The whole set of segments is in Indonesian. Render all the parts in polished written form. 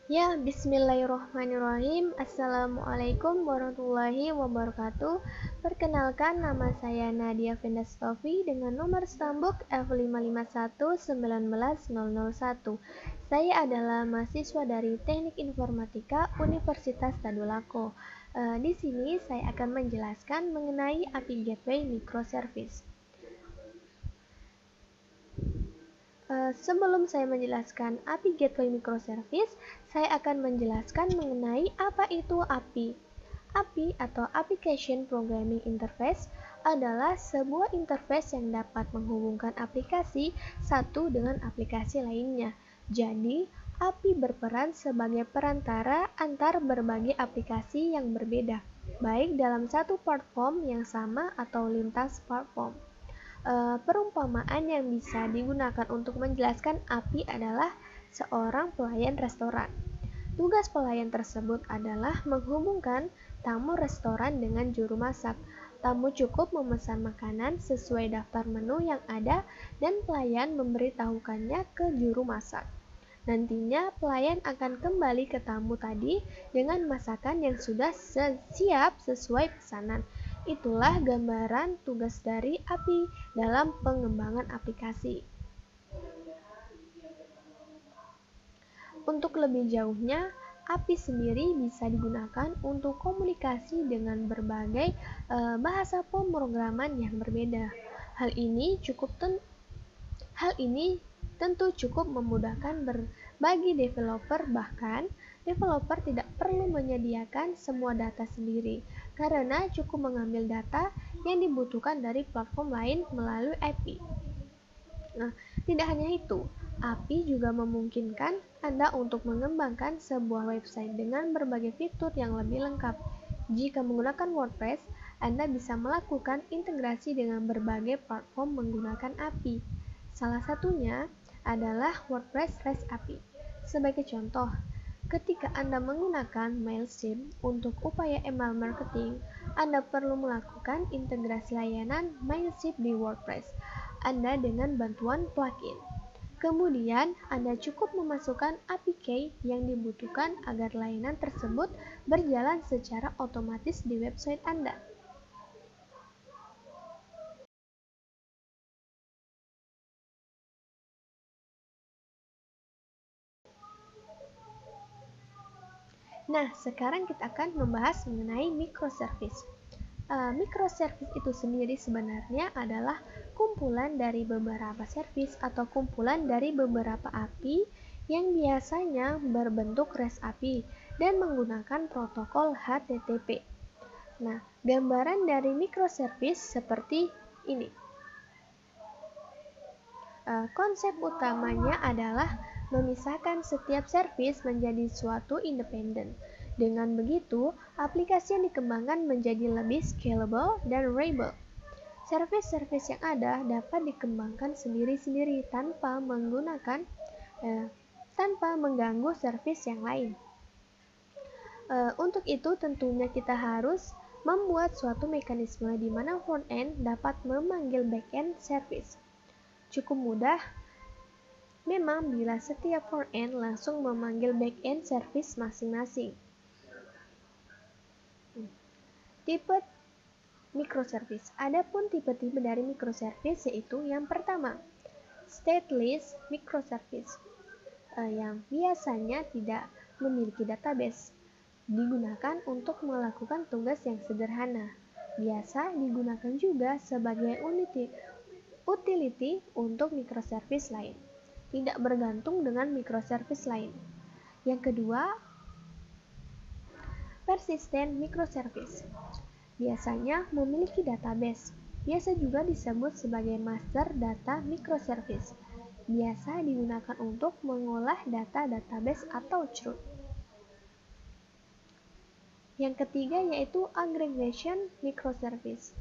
Ya, bismillahirrahmanirrahim. Assalamualaikum warahmatullahi wabarakatuh. Perkenalkan, nama saya Nadia Vendastovi dengan nomor stambuk F55119001. Saya adalah mahasiswa dari Teknik Informatika Universitas Tadulako. Di sini saya akan menjelaskan mengenai API Gateway Microservice. Sebelum saya menjelaskan API Gateway Microservice, saya akan menjelaskan mengenai apa itu API. API atau Application Programming Interface adalah sebuah interface yang dapat menghubungkan aplikasi satu dengan aplikasi lainnya. Jadi, API berperan sebagai perantara antar berbagai aplikasi yang berbeda, baik dalam satu platform yang sama atau lintas platform. Perumpamaan yang bisa digunakan untuk menjelaskan API adalah seorang pelayan restoran. Tugas pelayan tersebut adalah menghubungkan tamu restoran dengan juru masak. Tamu cukup memesan makanan sesuai daftar menu yang ada dan pelayan memberitahukannya ke juru masak. Nantinya pelayan akan kembali ke tamu tadi dengan masakan yang sudah siap sesuai pesanan. Itulah gambaran tugas dari API dalam pengembangan aplikasi. Untuk lebih jauhnya, API sendiri bisa digunakan untuk komunikasi dengan berbagai bahasa pemrograman yang berbeda. Hal ini tentu cukup memudahkan bagi developer, bahkan developer tidak perlu menyediakan semua data sendiri karena cukup mengambil data yang dibutuhkan dari platform lain melalui API. Nah, tidak hanya itu, API juga memungkinkan Anda untuk mengembangkan sebuah website dengan berbagai fitur yang lebih lengkap. Jika menggunakan WordPress, Anda bisa melakukan integrasi dengan berbagai platform menggunakan API. Salah satunya adalah WordPress REST API. Sebagai contoh, ketika Anda menggunakan Mailchimp untuk upaya email marketing, Anda perlu melakukan integrasi layanan Mailchimp di WordPress Anda dengan bantuan plugin. Kemudian, Anda cukup memasukkan API key yang dibutuhkan agar layanan tersebut berjalan secara otomatis di website Anda. Nah, sekarang kita akan membahas mengenai microservice. Microservice itu sendiri sebenarnya adalah kumpulan dari beberapa service atau kumpulan dari beberapa API yang biasanya berbentuk REST API dan menggunakan protokol HTTP. Nah, gambaran dari microservice seperti ini. Konsep utamanya adalah memisahkan setiap service menjadi suatu independen. Dengan begitu, aplikasi yang dikembangkan menjadi lebih scalable dan reliable. Service-service yang ada dapat dikembangkan sendiri-sendiri tanpa mengganggu service yang lain. Untuk itu tentunya kita harus membuat suatu mekanisme di mana front-end dapat memanggil back-end service. Cukup mudah memang bila setiap front-end langsung memanggil back-end service masing-masing. Tipe microservice. Adapun tipe-tipe dari microservice yaitu yang pertama, stateless microservice yang biasanya tidak memiliki database. Digunakan untuk melakukan tugas yang sederhana. Biasa digunakan juga sebagai utility untuk microservice lain. Tidak bergantung dengan microservice lain. Yang kedua, persistent microservice. Biasanya memiliki database. Biasa juga disebut sebagai master data microservice. Biasa digunakan untuk mengolah data database atau CRUD. Yang ketiga yaitu aggregation microservice.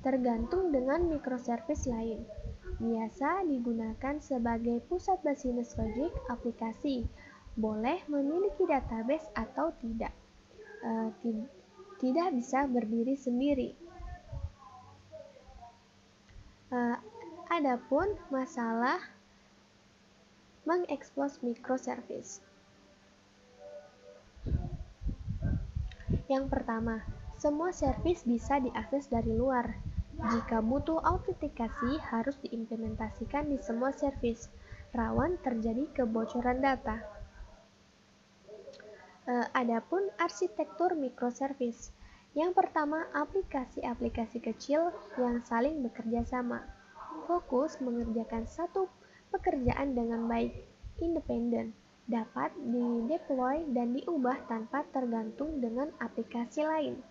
Tergantung dengan microservice lain. Biasa digunakan sebagai pusat business logic aplikasi. Boleh memiliki database atau tidak. Tidak bisa berdiri sendiri. Adapun masalah mengekspos microservice. Yang pertama, semua servis bisa diakses dari luar. Jika butuh autentikasi harus diimplementasikan di semua servis. Rawan terjadi kebocoran data. Adapun arsitektur microservice. Yang pertama, aplikasi-aplikasi kecil yang saling bekerja sama. Fokus mengerjakan satu pekerjaan dengan baik, independen, dapat dideploy dan diubah tanpa tergantung dengan aplikasi lain.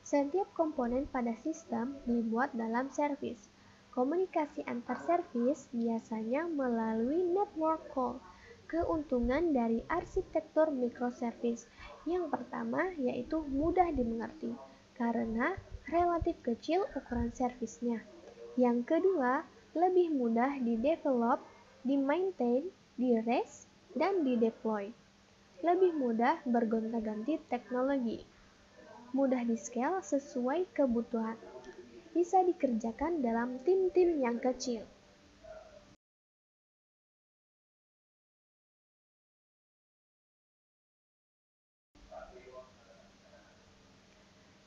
Setiap komponen pada sistem dibuat dalam servis. Komunikasi antar servis biasanya melalui network call. Keuntungan dari arsitektur microservice yang pertama yaitu mudah dimengerti karena relatif kecil ukuran servisnya. Yang kedua, lebih mudah di-develop, di-maintain, di-rest, dan di-deploy. Lebih mudah bergonta-ganti teknologi. Mudah di-scale sesuai kebutuhan. Bisa dikerjakan dalam tim-tim yang kecil.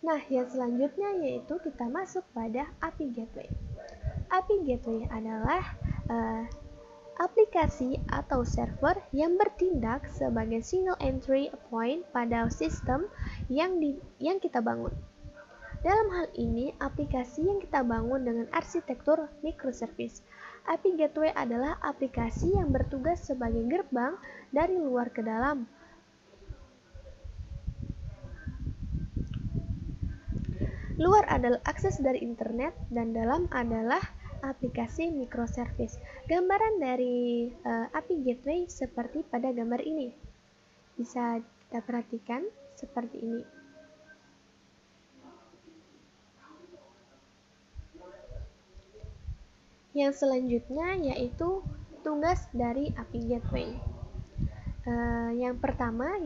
Nah, yang selanjutnya yaitu kita masuk pada API Gateway. API Gateway adalah aplikasi atau server yang bertindak sebagai single entry point pada sistem yang kita bangun. Dalam hal ini, aplikasi yang kita bangun dengan arsitektur microservice. API Gateway adalah aplikasi yang bertugas sebagai gerbang dari luar ke dalam. Luar adalah akses dari internet dan dalam adalah aplikasi microservice. Gambaran dari API Gateway seperti pada gambar ini. Bisa kita perhatikan seperti ini. Yang selanjutnya yaitu tugas dari API Gateway. Yang pertama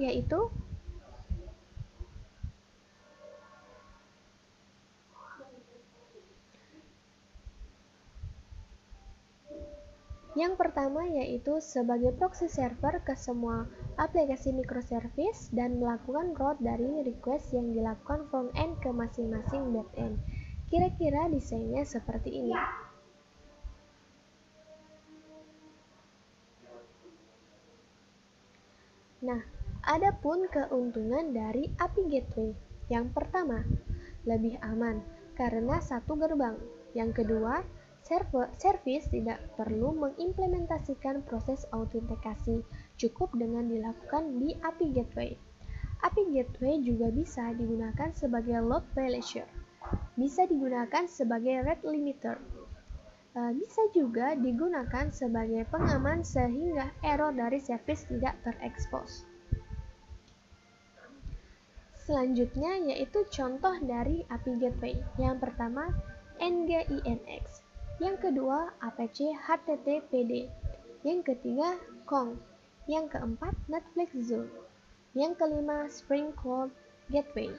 yaitu sebagai proxy server ke semua aplikasi microservice dan melakukan route dari request yang dilakukan front end ke masing-masing back end. Kira-kira desainnya seperti ini. Nah, adapun keuntungan dari API Gateway. Yang pertama, lebih aman karena satu gerbang. Yang kedua, servis tidak perlu mengimplementasikan proses autentikasi, cukup dengan dilakukan di API Gateway. API Gateway juga bisa digunakan sebagai load balancer, bisa digunakan sebagai rate limiter, bisa juga digunakan sebagai pengaman sehingga error dari servis tidak terekspos. Selanjutnya yaitu contoh dari API Gateway. Yang pertama, NGINX. Yang kedua, APC HTTPD. Yang ketiga, Kong. Yang keempat, Netflix Zone. Yang kelima, Spring Cloud Gateway.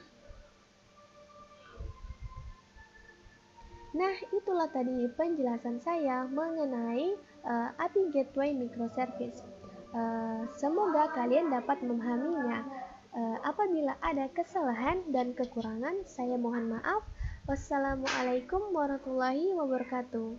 Nah, itulah tadi penjelasan saya mengenai API Gateway Microservice. Semoga kalian dapat memahaminya. Apabila ada kesalahan dan kekurangan, saya mohon maaf. Wassalamualaikum warahmatullahi wabarakatuh.